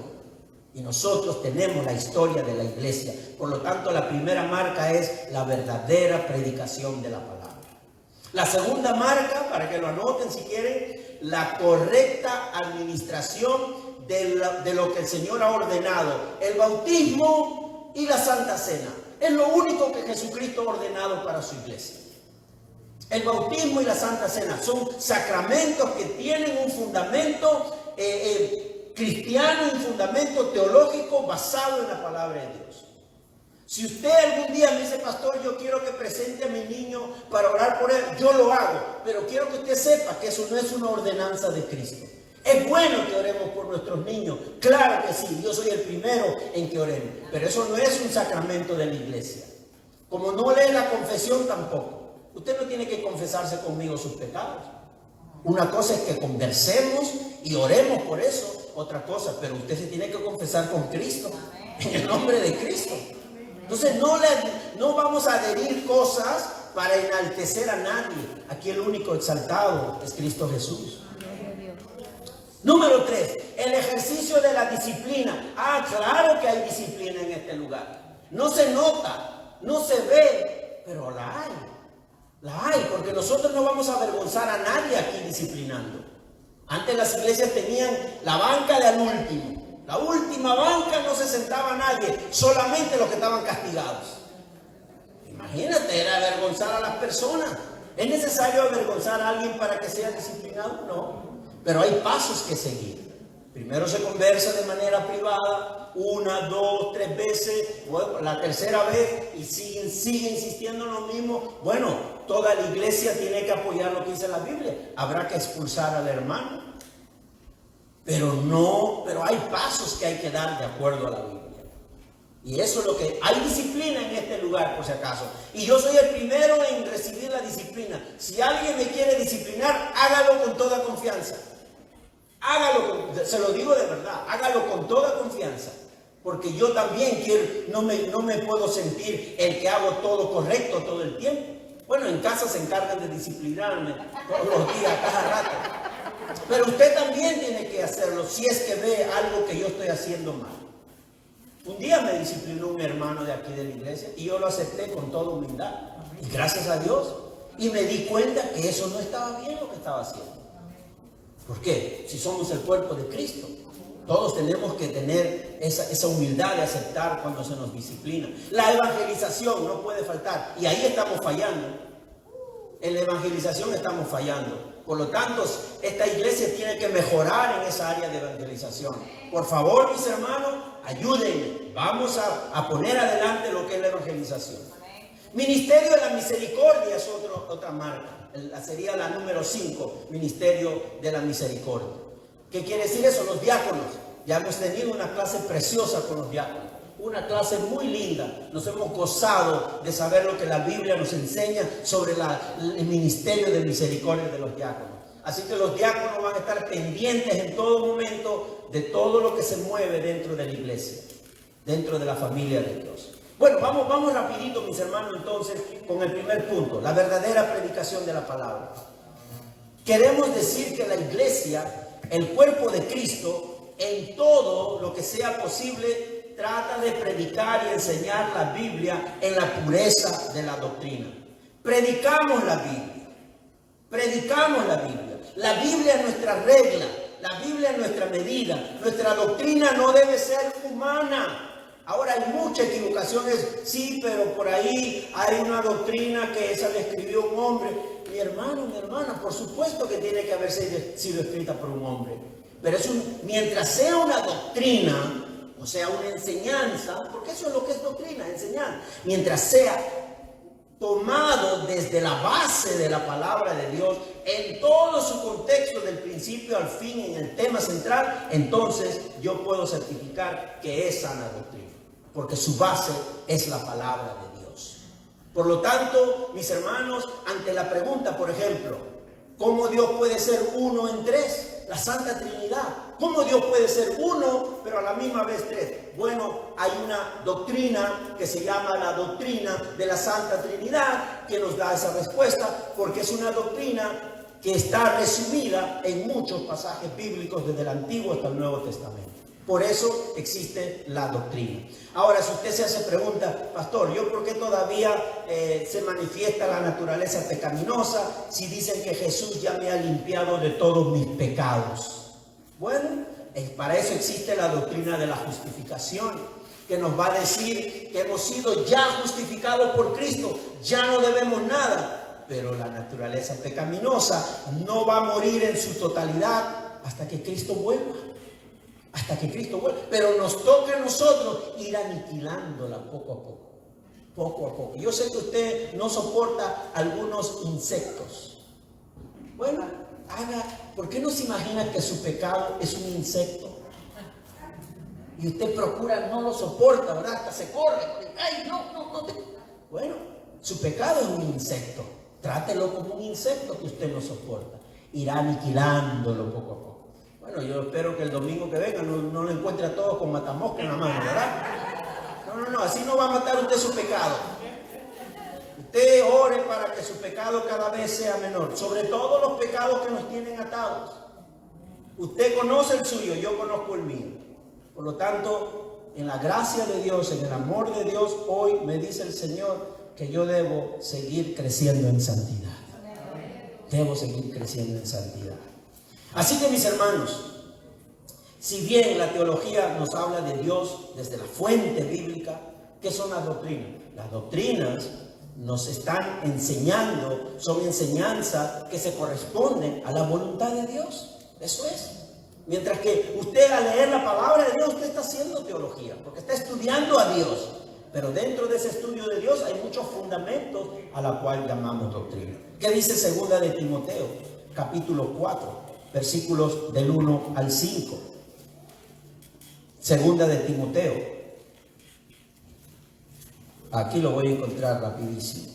Y nosotros tenemos la historia de la iglesia. Por lo tanto, la primera marca es la verdadera predicación de la palabra. La segunda marca, para que lo anoten si quieren, la correcta administración de lo que el Señor ha ordenado. El bautismo y la Santa Cena. Es lo único que Jesucristo ha ordenado para su iglesia. El bautismo y la Santa Cena son sacramentos que tienen un fundamento cristiano, un fundamento teológico basado en la palabra de Dios. Si usted algún día me dice, pastor, yo quiero que presente a mi niño para orar por él, yo lo hago, pero quiero que usted sepa que eso no es una ordenanza de Cristo. Es bueno que oremos por nuestros niños, claro que sí, yo soy el primero en que oremos, pero eso no es un sacramento de la iglesia. Como no lee la confesión tampoco. Usted no tiene que confesarse conmigo sus pecados. Una cosa es que conversemos y oremos por eso, otra cosa, pero usted se tiene que confesar con Cristo, en el nombre de Cristo. Entonces no vamos a adherir cosas para enaltecer a nadie. Aquí el único exaltado es Cristo Jesús. Número 3, el ejercicio de la disciplina. Claro que hay disciplina en este lugar. No se nota, no se ve, pero la hay. La hay, porque nosotros no vamos a avergonzar a nadie aquí disciplinando. Antes las iglesias tenían la banca de al último. La última banca no se sentaba nadie, solamente los que estaban castigados. Imagínate, era avergonzar a las personas. ¿Es necesario avergonzar a alguien para que sea disciplinado? No. Pero hay pasos que seguir. Primero se conversa de manera privada, 1, 2, 3 veces, bueno, la tercera vez y sigue insistiendo en lo mismo. Bueno, toda la iglesia tiene que apoyar lo que dice la Biblia. Habrá que expulsar al hermano. Pero hay pasos que hay que dar de acuerdo a la Biblia. Y eso es lo que hay disciplina en este lugar, por si acaso. Y yo soy el primero en recibir la disciplina. Si alguien me quiere disciplinar, hágalo con toda confianza. Se lo digo de verdad, hágalo con toda confianza. Porque yo también no me puedo sentir el que hago todo correcto todo el tiempo. Bueno, en casa se encargan de disciplinarme todos los días, cada rato. Pero usted también tiene que hacerlo si es que ve algo que yo estoy haciendo mal. Un día me disciplinó un hermano de aquí de la iglesia y yo lo acepté con toda humildad. Y gracias a Dios. Y me di cuenta que eso no estaba bien lo que estaba haciendo. ¿Por qué? Si somos el cuerpo de Cristo, todos tenemos que tener esa humildad de aceptar cuando se nos disciplina. La evangelización no puede faltar. Y ahí estamos fallando. En la evangelización estamos fallando. Por lo tanto, esta iglesia tiene que mejorar en esa área de evangelización. Por favor, mis hermanos, ayúdenme. Vamos a poner adelante lo que es la evangelización. Ministerio de la misericordia es otra marca. Sería la número 5, ministerio de la misericordia. ¿Qué quiere decir eso? Los diáconos. Ya hemos tenido una clase preciosa con los diáconos. Una clase muy linda. Nos hemos gozado de saber lo que la Biblia nos enseña sobre el ministerio de misericordia de los diáconos. Así que los diáconos van a estar pendientes en todo momento de todo lo que se mueve dentro de la iglesia, dentro de la familia de Dios. Bueno, vamos rapidito, mis hermanos, entonces, con el primer punto, la verdadera predicación de la palabra. Queremos decir que la iglesia, el cuerpo de Cristo, en todo lo que sea posible, trata de predicar y enseñar la Biblia en la pureza de la doctrina. Predicamos la Biblia. Predicamos la Biblia. La Biblia es nuestra regla. La Biblia es nuestra medida. Nuestra doctrina no debe ser humana. Ahora hay muchas equivocaciones. Sí, pero por ahí hay una doctrina que esa la escribió un hombre. Mi hermano, mi hermana, por supuesto que tiene que haber sido escrita por un hombre. Pero mientras sea una doctrina, o sea, una enseñanza, porque eso es lo que es doctrina, enseñar. Mientras sea tomado desde la base de la palabra de Dios, en todo su contexto, del principio al fin, en el tema central, entonces yo puedo certificar que es sana doctrina, porque su base es la palabra de Dios. Por lo tanto, mis hermanos, ante la pregunta, por ejemplo, ¿cómo Dios puede ser uno en tres? La Santa Trinidad. ¿Cómo Dios puede ser uno, pero a la misma vez tres? Bueno, hay una doctrina que se llama la doctrina de la Santa Trinidad que nos da esa respuesta, porque es una doctrina que está resumida en muchos pasajes bíblicos desde el Antiguo hasta el Nuevo Testamento. Por eso existe la doctrina. Ahora, si usted se hace pregunta, pastor, ¿yo por qué todavía se manifiesta la naturaleza pecaminosa si dicen que Jesús ya me ha limpiado de todos mis pecados? Bueno, para eso existe la doctrina de la justificación, que nos va a decir que hemos sido ya justificados por Cristo, ya no debemos nada. Pero la naturaleza pecaminosa no va a morir en su totalidad hasta que Cristo vuelva. Hasta que Cristo vuelva. Pero nos toca a nosotros ir aniquilándola poco a poco. Poco a poco. Yo sé que usted no soporta algunos insectos. Bueno, ¿por qué no se imagina que su pecado es un insecto? Y usted procura, no lo soporta, ¿verdad? Hasta se corre. ¡Ay, no! Bueno, su pecado es un insecto. Trátelo como un insecto que usted no soporta. Irá aniquilándolo poco a poco. Bueno, yo espero que el domingo que venga no lo encuentre a todos con matamosca en la mano, ¿verdad? No, así no va a matar usted su pecado. Usted ore para que su pecado cada vez sea menor, sobre todo los pecados que nos tienen atados. Usted conoce el suyo, yo conozco el mío. Por lo tanto, en la gracia de Dios, en el amor de Dios, hoy me dice el Señor que yo debo seguir creciendo en santidad. Debo seguir creciendo en santidad. Así que, mis hermanos, si bien la teología nos habla de Dios desde la fuente bíblica, ¿qué son las doctrinas? Las doctrinas nos están enseñando, son enseñanzas que se corresponden a la voluntad de Dios. Eso es. Mientras que usted, al leer la palabra de Dios, usted está haciendo teología, porque está estudiando a Dios. Pero dentro de ese estudio de Dios hay muchos fundamentos a la cual llamamos doctrina. ¿Qué dice 2 de Timoteo, capítulo 4? Versículos del 1 al 5. Segunda de Timoteo. Aquí lo voy a encontrar rapidísimo.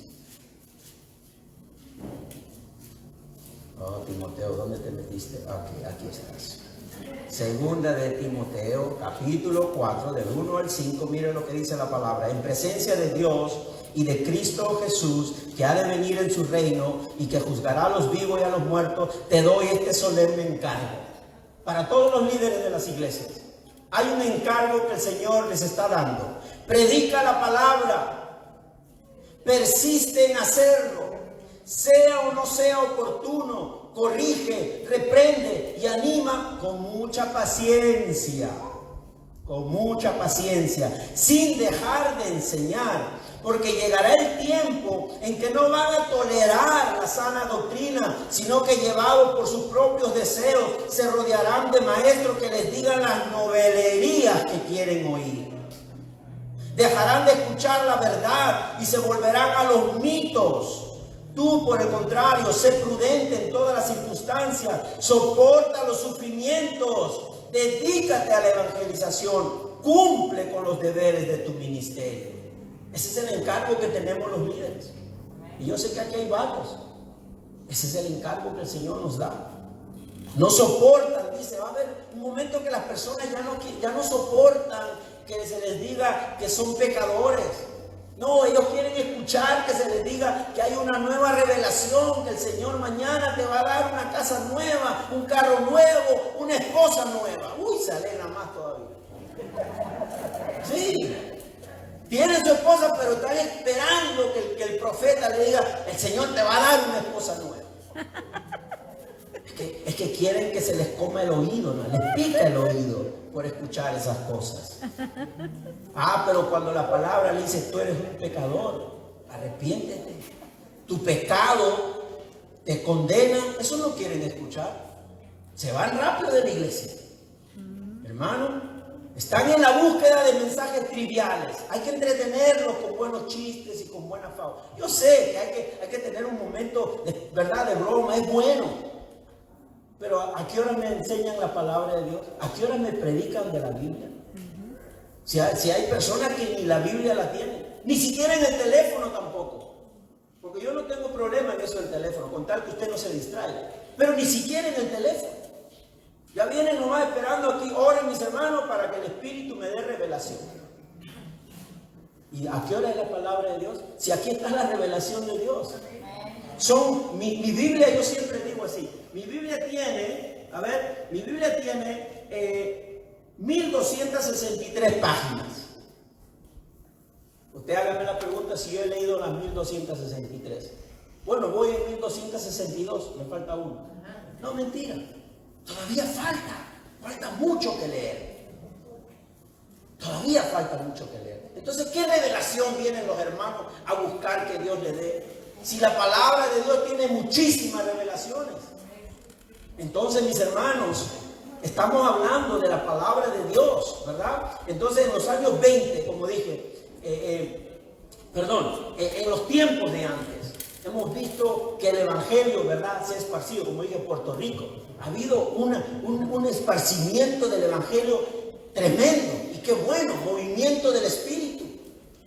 Oh, Timoteo, ¿dónde te metiste? Aquí estás. Segunda de Timoteo, capítulo 4, del 1 al 5. Mire lo que dice la palabra. En presencia de Dios y de Cristo Jesús, que ha de venir en su reino y que juzgará a los vivos y a los muertos, te doy este solemne encargo. Para todos los líderes de las iglesias, hay un encargo que el Señor les está dando. Predica la palabra, persiste en hacerlo, sea o no sea oportuno, corrige, reprende y anima con mucha paciencia, sin dejar de enseñar. Porque llegará el tiempo en que no van a tolerar la sana doctrina, sino que llevados por sus propios deseos se rodearán de maestros que les digan las novelerías que quieren oír. Dejarán de escuchar la verdad y se volverán a los mitos. Tú, por el contrario, sé prudente en todas las circunstancias, soporta los sufrimientos, dedícate a la evangelización, cumple con los deberes de tu ministerio. Ese es el encargo que tenemos los líderes. Y yo sé que aquí hay varios. Ese es el encargo que el Señor nos da. No soportan, dice, va a haber un momento que las personas ya no soportan que se les diga que son pecadores. No, ellos quieren escuchar que se les diga que hay una nueva revelación, que el Señor mañana te va a dar una casa nueva, un carro nuevo, una esposa nueva. Uy, se alegra más todavía. Sí, tienen su esposa, pero están esperando que el profeta le diga, el Señor te va a dar una esposa nueva. Es que quieren que se les coma el oído, ¿no? Les pica el oído por escuchar esas cosas. Pero cuando la palabra le dice, tú eres un pecador, arrepiéntete. Tu pecado te condena, eso no quieren escuchar. Se van rápido de la iglesia. Hermano, están en la búsqueda de mensajes triviales. Hay que entretenerlos con buenos chistes y con buena fábula. Yo sé que hay que tener un momento de verdad, de broma, es bueno. Pero ¿a qué hora me enseñan la palabra de Dios? ¿A qué hora me predican de la Biblia? Si hay personas que ni la Biblia la tienen, ni siquiera en el teléfono tampoco. Porque yo no tengo problema en eso del teléfono, con tal que usted no se distraiga. Pero ni siquiera en el teléfono. Ya vienen nomás esperando aquí, oren mis hermanos para que el Espíritu me dé revelación. ¿Y a qué hora es la palabra de Dios? Si aquí está la revelación de Dios. Mi Biblia, yo siempre digo así, mi Biblia tiene 1263 páginas. Usted hágame la pregunta si yo he leído las 1263. Bueno, voy en 1262, me falta uno. No, mentira, todavía falta mucho que leer. Todavía falta mucho que leer. Entonces, ¿qué revelación vienen los hermanos a buscar que Dios les dé? Si la palabra de Dios tiene muchísimas revelaciones. Entonces, mis hermanos, estamos hablando de la palabra de Dios, ¿verdad? Entonces, en los años 20, como dije, en los tiempos de antes, hemos visto que el evangelio, ¿verdad?, se ha esparcido, como dije, en Puerto Rico. Ha habido un esparcimiento del evangelio tremendo. Y qué bueno, movimiento del Espíritu,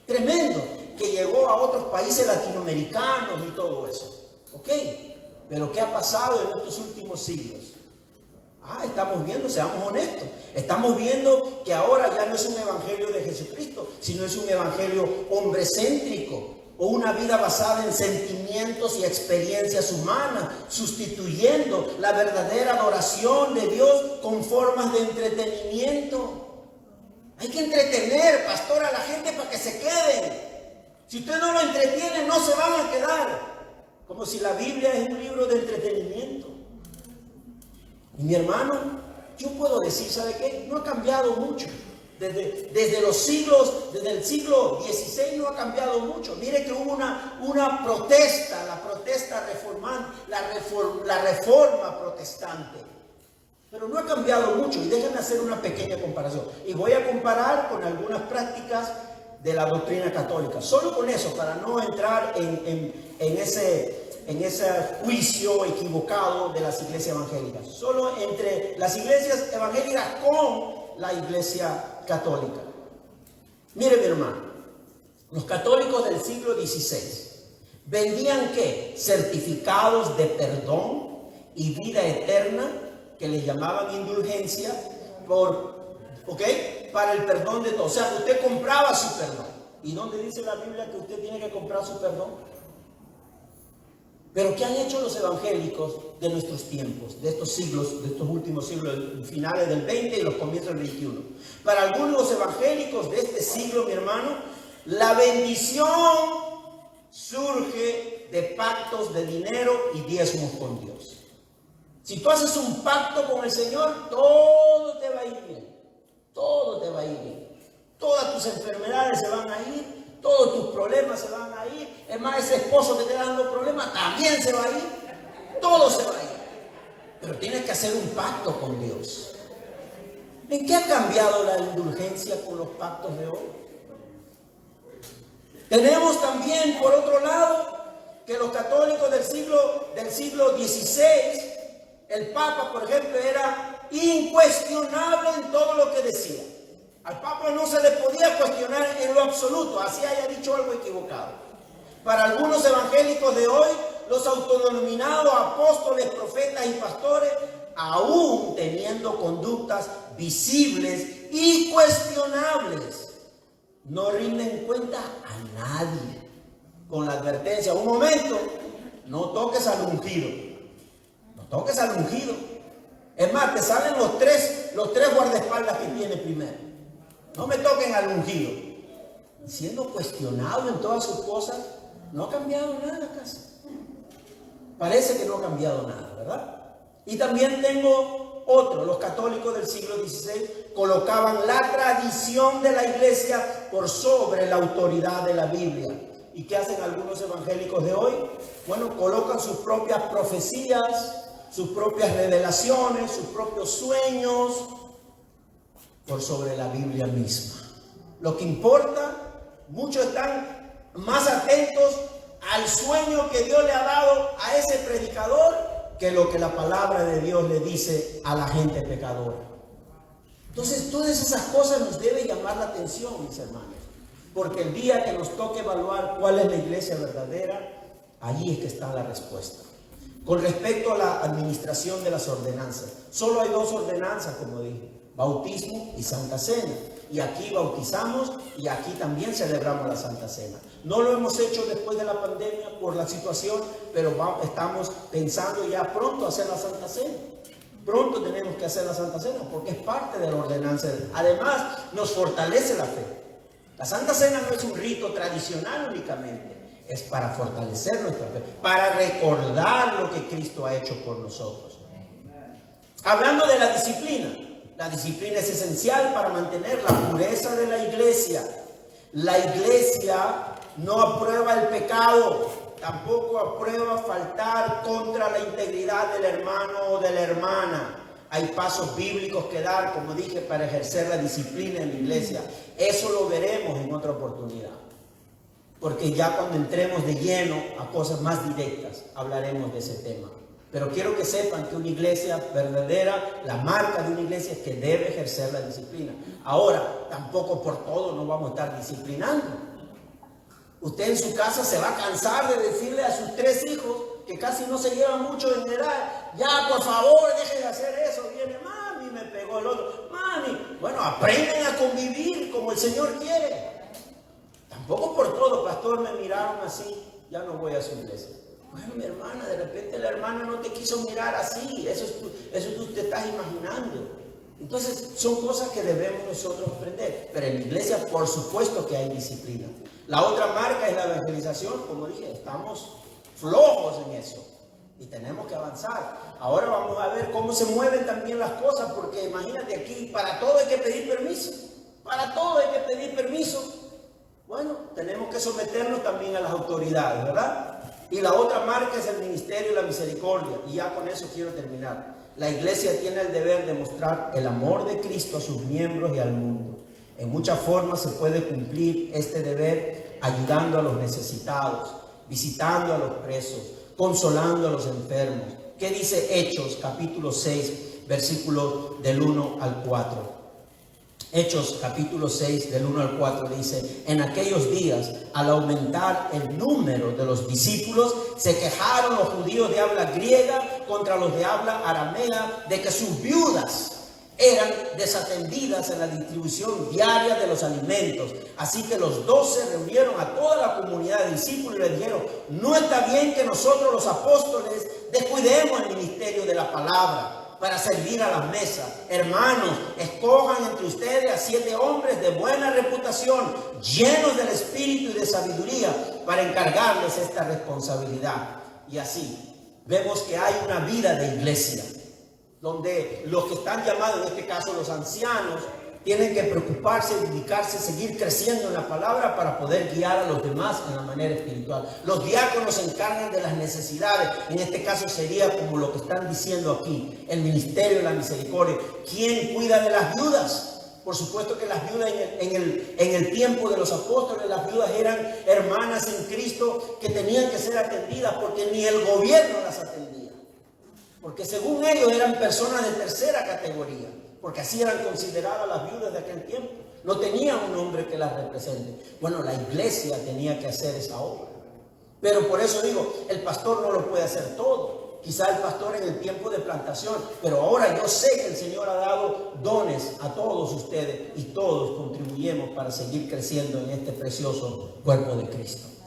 tremendo, que llegó a otros países latinoamericanos y todo eso. ¿Ok? Pero ¿qué ha pasado en estos últimos siglos? Estamos viendo, seamos honestos, estamos viendo que ahora ya no es un evangelio de Jesucristo, sino es un evangelio hombrecéntrico, o una vida basada en sentimientos y experiencias humanas, sustituyendo la verdadera adoración de Dios con formas de entretenimiento. Hay que entretener, pastor, a la gente para que se queden. Si usted no lo entretiene, no se van a quedar. Como si la Biblia es un libro de entretenimiento. Y mi hermano, yo puedo decir, ¿sabe qué? No ha cambiado mucho. Desde el siglo XVI no ha cambiado mucho. Mire que hubo una protesta, la protesta reformante, la reforma protestante. Pero no ha cambiado mucho. Y déjenme hacer una pequeña comparación. Y voy a comparar con algunas prácticas de la doctrina católica. Solo con eso, para no entrar en ese juicio equivocado de las iglesias evangélicas. Solo entre las iglesias evangélicas con la iglesia católica. Mire, mi hermano, los católicos del siglo XVI vendían ¿qué? Certificados de perdón y vida eterna, que le llamaban indulgencia, para el perdón de todos. O sea, usted compraba su perdón. ¿Y dónde dice la Biblia que usted tiene que comprar su perdón? Pero ¿qué han hecho los evangélicos de nuestros tiempos, de estos siglos, de estos últimos siglos, finales del 20 y los comienzos del 21? Para algunos evangélicos de este siglo, mi hermano, la bendición surge de pactos de dinero y diezmos con Dios. Si tú haces un pacto con el Señor, todo te va a ir bien. Todo te va a ir bien. Todas tus enfermedades se van a ir. Todos tus problemas se van a ir. Es más, ese esposo que te está dando problemas también se va a ir. Todo se va a ir. Pero tienes que hacer un pacto con Dios. ¿En qué ha cambiado la indulgencia con los pactos de hoy? Tenemos también, por otro lado, que los católicos del siglo XVI, el Papa, por ejemplo, era incuestionable en todo lo que decía. Al Papa no se le podía cuestionar en lo absoluto, así haya dicho algo equivocado. Para algunos evangélicos de hoy, los autodenominados apóstoles, profetas y pastores, aún teniendo conductas visibles y cuestionables, no rinden cuenta a nadie. Con la advertencia, un momento, no toques al ungido. No toques al ungido. Es más, te salen los tres guardaespaldas que tiene primero. No me toquen al ungido. Siendo cuestionado en todas sus cosas, no ha cambiado nada casi. Parece que no ha cambiado nada, ¿verdad? Y también tengo otro. Los católicos del siglo XVI colocaban la tradición de la iglesia por sobre la autoridad de la Biblia. ¿Y qué hacen algunos evangélicos de hoy? Bueno, colocan sus propias profecías, sus propias revelaciones, sus propios sueños por sobre la Biblia misma. Lo que importa, muchos están más atentos al sueño que Dios le ha dado a ese predicador que lo que la palabra de Dios le dice a la gente pecadora. Entonces, todas esas cosas nos deben llamar la atención, mis hermanos. Porque el día que nos toque evaluar cuál es la iglesia verdadera, allí es que está la respuesta. Con respecto a la administración de las ordenanzas, solo hay dos ordenanzas, como dije: bautismo y Santa Cena. Y aquí bautizamos y aquí también celebramos la Santa Cena. No lo hemos hecho después de la pandemia por la situación, pero estamos pensando ya pronto hacer la Santa Cena. Pronto tenemos que hacer la Santa Cena porque es parte de la ordenanza. Además, nos fortalece la fe. La Santa Cena no es un rito tradicional únicamente, es para fortalecer nuestra fe, para recordar lo que Cristo ha hecho por nosotros. Hablando de la disciplina es esencial para mantener la pureza de la iglesia. La iglesia no aprueba el pecado, tampoco aprueba faltar contra la integridad del hermano o de la hermana. Hay pasos bíblicos que dar, como dije, para ejercer la disciplina en la iglesia. Eso lo veremos en otra oportunidad. Porque ya cuando entremos de lleno a cosas más directas, hablaremos de ese tema. Pero quiero que sepan que una iglesia verdadera, la marca de una iglesia es que debe ejercer la disciplina. Ahora, tampoco por todo nos vamos a estar disciplinando. Usted en su casa se va a cansar de decirle a sus 3 hijos, que casi no se llevan mucho en edad: ya, por favor, dejen de hacer eso. Viene mami, me pegó el otro. Mami, bueno, aprenden a convivir como el Señor quiere. Tampoco por todo, pastor, me miraron así, ya no voy a su iglesia. Bueno, mi hermana, de repente la hermana no te quiso mirar así, eso tú te estás imaginando. Entonces, son cosas que debemos nosotros aprender. Pero en la iglesia, por supuesto que hay disciplina. La otra marca es la evangelización. Como dije, estamos flojos en eso y tenemos que avanzar. Ahora vamos a ver cómo se mueven también las cosas, porque imagínate, aquí para todo hay que pedir permiso. Para todo hay que pedir permiso. Bueno, tenemos que someternos también a las autoridades, ¿verdad? Y la otra marca es el ministerio y la misericordia. Y ya con eso quiero terminar. La iglesia tiene el deber de mostrar el amor de Cristo a sus miembros y al mundo. En muchas formas se puede cumplir este deber ayudando a los necesitados, visitando a los presos, consolando a los enfermos. ¿Qué dice Hechos capítulo 6, versículo del 1 al 4? Hechos capítulo 6 del 1 al 4 dice: en aquellos días, al aumentar el número de los discípulos, se quejaron los judíos de habla griega contra los de habla aramea de que sus viudas eran desatendidas en la distribución diaria de los alimentos. Así que los 12 reunieron a toda la comunidad de discípulos y les dijeron: no está bien que nosotros los apóstoles descuidemos el ministerio de la palabra para servir a las mesas. Hermanos, escojan entre ustedes a 7 hombres de buena reputación, llenos del espíritu y de sabiduría, para encargarles esta responsabilidad. Y así vemos que hay una vida de iglesia, donde los que están llamados, en este caso los ancianos, tienen que preocuparse, dedicarse, seguir creciendo en la palabra para poder guiar a los demás en la manera espiritual. Los diáconos se encargan de las necesidades. En este caso sería como lo que están diciendo aquí, el ministerio de la misericordia. ¿Quién cuida de las viudas? Por supuesto que las viudas en el tiempo de los apóstoles, las viudas eran hermanas en Cristo que tenían que ser atendidas porque ni el gobierno las atendía. Porque según ellos eran personas de tercera categoría, porque así eran consideradas las viudas de aquel tiempo. No tenían un hombre que las represente. Bueno, la iglesia tenía que hacer esa obra. Pero por eso digo, el pastor no lo puede hacer todo. quizá el pastor en el tiempo de plantación, pero ahora yo sé que el Señor ha dado dones a todos ustedes y todos contribuimos para seguir creciendo en este precioso cuerpo de Cristo.